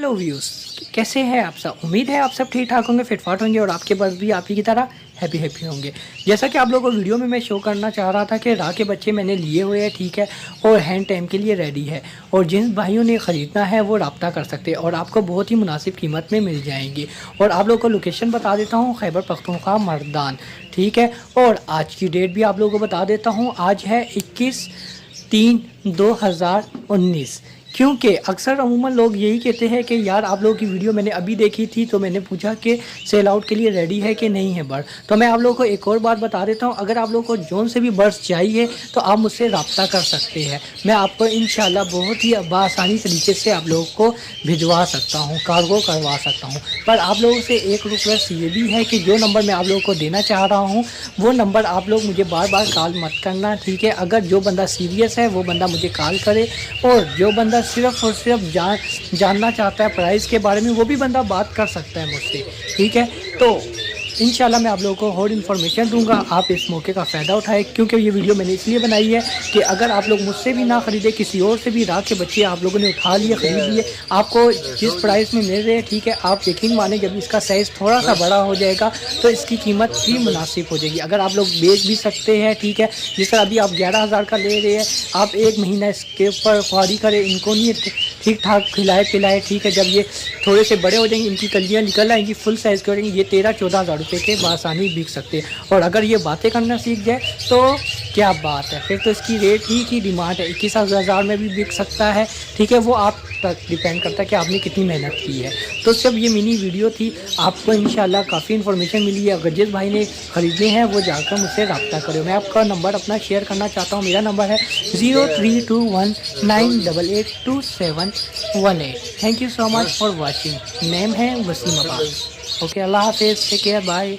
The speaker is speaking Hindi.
हेलो व्यूज़, कैसे हैं आप सब। उम्मीद है आप सब ठीक ठाक होंगे, फिटफाट होंगे और आपके बस भी आप ही की तरह हैप्पी होंगे। जैसा कि आप लोगों को वीडियो में मैं शो करना चाह रहा था कि राह के बच्चे मैंने लिए हुए हैं, ठीक है, और हैंड टाइम के लिए रेडी है। और जिन भाइयों ने ख़रीदना है वो रब्ता कर सकते हैं और आपको बहुत ही मुनासिब कीमत में मिल जाएंगे। और आप लोगों को लोकेशन बता देता हूँ, खैबर पख्तूनख्वा मर्दान, ठीक है। और आज की डेट भी आप लोगों को बता देता हूँ, आज है 21/3/2019। क्योंकि अक्सर अमूमन लोग यही कहते हैं कि यार आप लोगों की वीडियो मैंने अभी देखी थी तो मैंने पूछा कि सेल आउट के लिए रेडी है कि नहीं है बर्ड। तो मैं आप लोगों को एक और बात बता देता हूँ, अगर आप लोगों को जोन से भी बर्ड्स चाहिए तो आप मुझसे रब्ता कर सकते हैं। मैं आपको इंशाल्लाह बहुत ही आसानी तरीके से आप लोगों को भिजवा सकता हूँ, कार्गो करवा सकता हूँ। पर आप लोगों से एक रिक्वेस्ट ये भी है कि जो नंबर मैं आप लोगों को देना चाह रहा हूँ वो नंबर आप लोग मुझे बार बार कॉल मत करना, ठीक है। अगर जो बंदा सीरियस है वो बंदा मुझे कॉल करे और जो बंदा सिर्फ़ और सिर्फ जानना चाहता है प्राइस के बारे में वो भी बंदा बात कर सकता है मुझसे, ठीक है। तो इंशाल्लाह मैं आप लोगों को और इन्फॉर्मेशन दूंगा, आप इस मौके का फ़ायदा उठाएं। क्योंकि ये वीडियो मैंने इसलिए बनाई है कि अगर आप लोग मुझसे भी ना ख़रीदे, किसी और से भी राह के बच्चे आप लोगों ने उठा लिए, ख़रीद लिए, आपको जिस प्राइस में मिल रहे हैं, ठीक है, आप यकीन माने जब इसका साइज़ थोड़ा सा बड़ा हो जाएगा तो इसकी कीमत भी मुनासिब हो जाएगी। अगर आप लोग बेच भी सकते हैं, ठीक है। जिस तरह अभी आप 11,000 का ले रहे हैं, आप एक महीना इसके ऊपर ख्वारी करें, इनको नहीं ठीक ठाक खिलाए पिलाए, ठीक है। जब ये थोड़े से बड़े हो जाएंगे, इनकी कलियाँ निकल आएंगी, फुल साइज़ के हो जाएंगे, ये 13-14 हज़ार रुपये के बासानी बिक सकते हैं। और अगर ये बातें करना सीख जाए तो क्या बात है, फिर तो इसकी रेट ही डिमांड है, 21,000 में भी बिक सकता है, ठीक है। वो आप तक डिपेंड करता है कि आपने कितनी मेहनत की है। तो जब ये मिनी वीडियो थी आपको इंशाल्लाह काफ़ी इन्फॉर्मेशन मिली है। अगर जिस भाई ने ख़रीदने हैं वो जाकर मुझसे रब्ता करो। मैं आपका नंबर अपना शेयर करना चाहता हूँ, मेरा नंबर है 0321982718। Thank you so much for watching. Name है वसीम अब्बास। ओके, अल्लाह हाफिज़, टेक केयर, बाय।